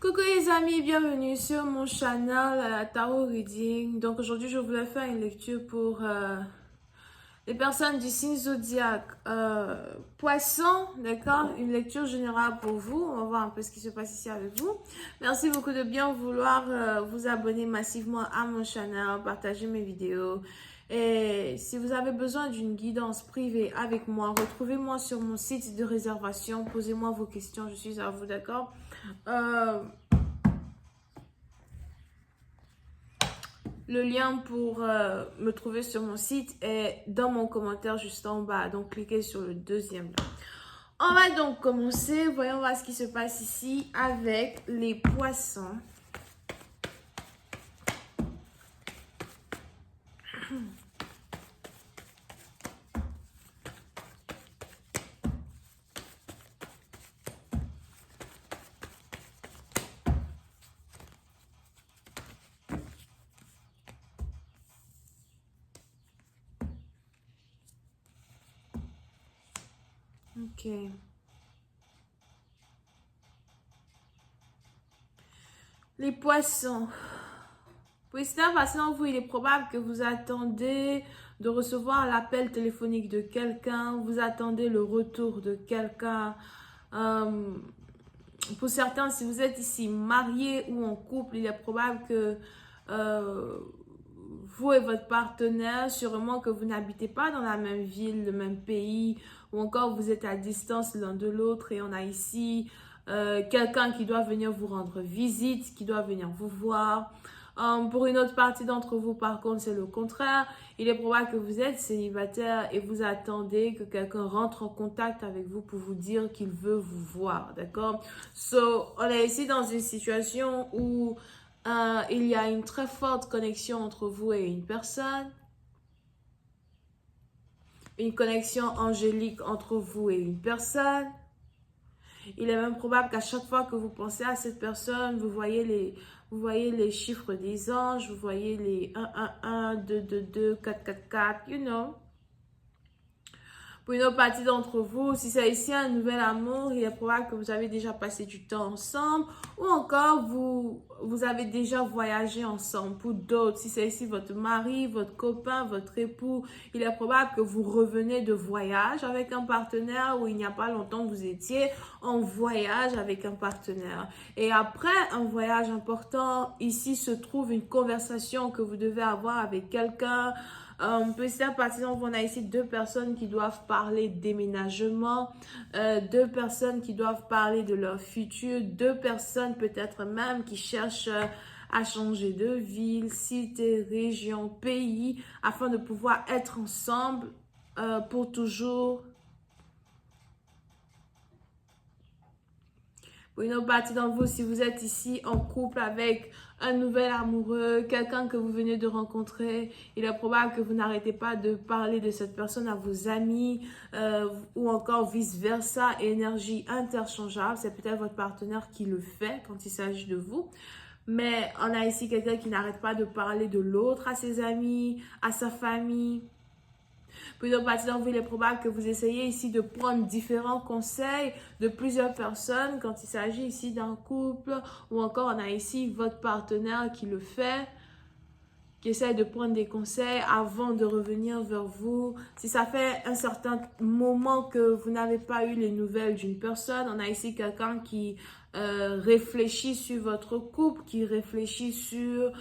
Coucou les amis, bienvenue sur mon channel Tarot Reading. Donc aujourd'hui je voulais faire une lecture pour les personnes du signe zodiaque Poisson, d'accord? Une lecture générale pour vous. On va voir un peu ce qui se passe ici avec vous. Merci beaucoup de bien vouloir vous abonner massivement à mon channel, partager mes vidéos. Et si vous avez besoin d'une guidance privée avec moi, retrouvez-moi sur mon site de réservation. Posez-moi vos questions, je suis à vous, d'accord? Le lien pour me trouver sur mon site est dans mon commentaire juste en bas. Donc, cliquez sur le deuxième lien. On va donc commencer. Voyons voir ce qui se passe ici avec les poissons. Ok. Les poissons. Oui, c'est un vous, il est probable que vous attendez de recevoir l'appel téléphonique de quelqu'un. Vous attendez le retour de quelqu'un. Pour certains, si vous êtes ici marié ou en couple, il est probable que euh, vous et votre partenaire, sûrement que vous n'habitez pas dans la même ville, le même pays, ou encore vous êtes à distance l'un de l'autre et on a ici quelqu'un qui doit venir vous rendre visite, qui doit venir vous voir. Pour une autre partie d'entre vous, par contre, c'est le contraire. Il est probable que vous êtes célibataire et vous attendez que quelqu'un rentre en contact avec vous pour vous dire qu'il veut vous voir, d'accord? So, on est ici dans une situation où il y a une très forte connexion entre vous et une personne. Une connexion angélique entre vous et une personne. Il est même probable qu'à chaque fois que vous pensez à cette personne, vous voyez les chiffres des anges, vous voyez les 1, 2, 2, 2, 4, 4, 4, you know. Pour une autre partie d'entre vous, si c'est ici un nouvel amour, il est probable que vous avez déjà passé du temps ensemble ou encore vous avez déjà voyagé ensemble. Pour d'autres, si c'est ici votre mari, votre copain, votre époux, il est probable que vous revenez de voyage avec un partenaire ou il n'y a pas longtemps vous étiez en voyage avec un partenaire. Et après un voyage important, ici se trouve une conversation que vous devez avoir avec quelqu'un. Petit à petit, on a ici deux personnes qui doivent parler déménagement, deux personnes qui doivent parler de leur futur, deux personnes peut-être même qui cherchent à changer de ville, cité, région, pays, afin de pouvoir être ensemble pour toujours. Pour une autre partie d'entre vous, si vous êtes ici en couple avec un nouvel amoureux, quelqu'un que vous venez de rencontrer, il est probable que vous n'arrêtez pas de parler de cette personne à vos amis ou encore vice-versa, énergie interchangeable. C'est peut-être votre partenaire qui le fait quand il s'agit de vous. Mais on a ici quelqu'un qui n'arrête pas de parler de l'autre à ses amis, à sa famille. Pour une autre partie d'entre vous, il est probable que vous essayez ici de prendre différents conseils de plusieurs personnes quand il s'agit ici d'un couple ou encore on a ici votre partenaire qui le fait, qui essaie de prendre des conseils avant de revenir vers vous. Si ça fait un certain moment que vous n'avez pas eu les nouvelles d'une personne, on a ici quelqu'un qui réfléchit sur votre couple, qui réfléchit sur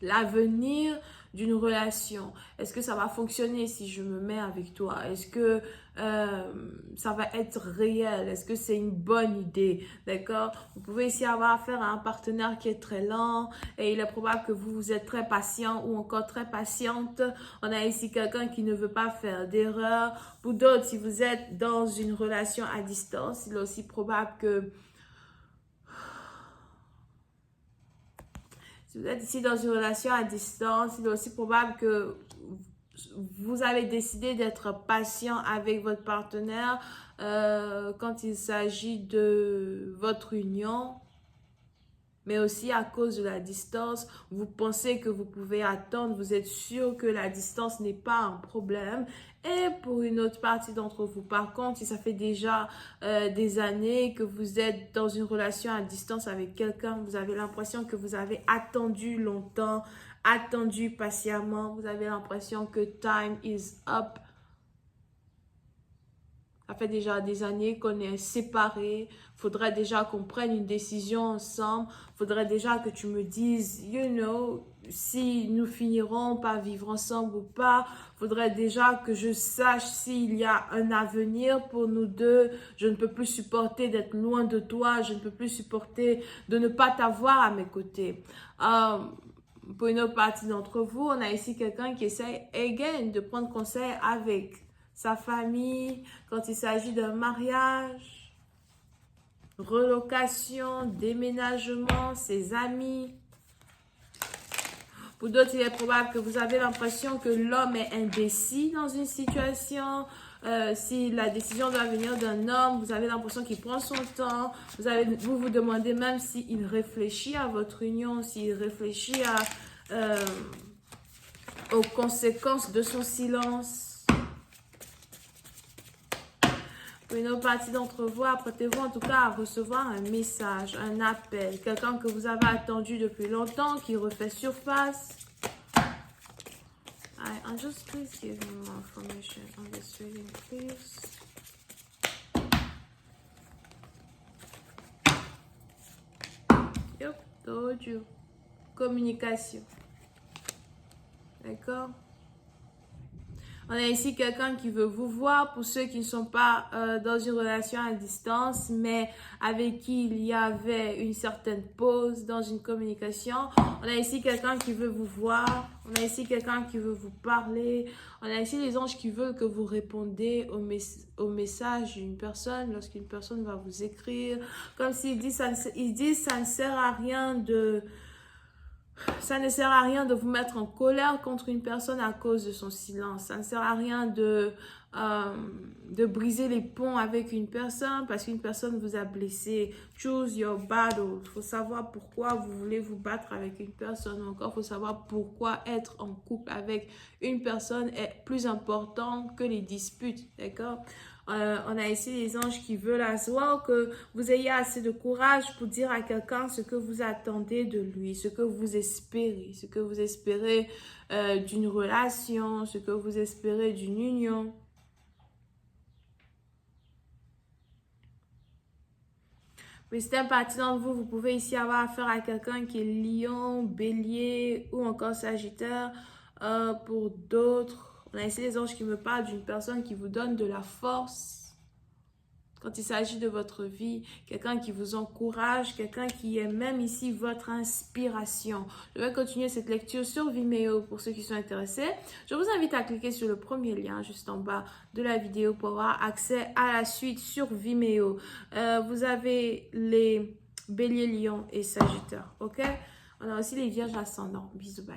l'avenir d'une relation. Est-ce que ça va fonctionner si je me mets avec toi? Est-ce que ça va être réel? Est-ce que c'est une bonne idée? D'accord? Vous pouvez ici avoir affaire à un partenaire qui est très lent et il est probable que vous êtes très patient ou encore très patiente. On a ici quelqu'un qui ne veut pas faire d'erreur. Pour d'autres, si vous êtes dans une relation à distance, il est aussi probable que si vous êtes ici dans une relation à distance, il est aussi probable que vous avez décidé d'être patient avec votre partenaire quand il s'agit de votre union. mais aussi à cause de la distance, vous pensez que vous pouvez attendre, vous êtes sûr que la distance n'est pas un problème. Et pour une autre partie d'entre vous, par contre, si ça fait déjà des années que vous êtes dans une relation à distance avec quelqu'un, vous avez l'impression que vous avez attendu longtemps, attendu patiemment, vous avez l'impression que time is up. Ça fait déjà des années qu'on est séparés. Faudrait déjà qu'on prenne une décision ensemble. Faudrait déjà que tu me dises, you know, si nous finirons par vivre ensemble ou pas. Faudrait déjà que je sache s'il y a un avenir pour nous deux. Je ne peux plus supporter d'être loin de toi. Je ne peux plus supporter de ne pas t'avoir à mes côtés. Pour une autre partie d'entre vous, on a ici quelqu'un qui essaie, again, de prendre conseil avec sa famille, quand il s'agit d'un mariage, relocation, déménagement, ses amis. Pour d'autres, il est probable que vous avez l'impression que l'homme est indécis dans une situation. Si la décision doit venir d'un homme, vous avez l'impression qu'il prend son temps. Vous vous demandez même s'il réfléchit à votre union, s'il réfléchit aux conséquences de son silence. Pour une autre partie d'entre vous, apprêtez-vous en tout cas à recevoir un message, un appel, quelqu'un que vous avez attendu depuis longtemps, qui refait surface. I'll just please give me more information on this reading, please. Yep, told you. Communication. D'accord? On a ici quelqu'un qui veut vous voir, pour ceux qui ne sont pas dans une relation à distance, mais avec qui il y avait une certaine pause dans une communication. On a ici quelqu'un qui veut vous voir, on a ici quelqu'un qui veut vous parler, on a ici les anges qui veulent que vous répondez au message d'une personne lorsqu'une personne va vous écrire. Comme s'ils disent, ça ne sert à rien de... Ça ne sert à rien de vous mettre en colère contre une personne à cause de son silence. Ça ne sert à rien de briser les ponts avec une personne parce qu'une personne vous a blessé. Choose your battle. Il faut savoir pourquoi vous voulez vous battre avec une personne. Encore, il faut savoir pourquoi être en couple avec une personne est plus important que les disputes. D'accord? On a ici les anges qui veulent as well que vous ayez assez de courage pour dire à quelqu'un ce que vous attendez de lui, ce que vous espérez d'une relation, ce que vous espérez d'une union. Mais c'est un parti d'entre vous, vous pouvez ici avoir affaire à quelqu'un qui est lion, bélier ou encore sagittaire. Pour d'autres, on a ici les anges qui me parlent d'une personne qui vous donne de la force. Quand il s'agit de votre vie, quelqu'un qui vous encourage, quelqu'un qui est même ici votre inspiration. Je vais continuer cette lecture sur Vimeo pour ceux qui sont intéressés. Je vous invite à cliquer sur le premier lien juste en bas de la vidéo pour avoir accès à la suite sur Vimeo. Vous avez les béliers, lions et sagittaires, ok? On a aussi les vierges ascendants. Bisous, bye.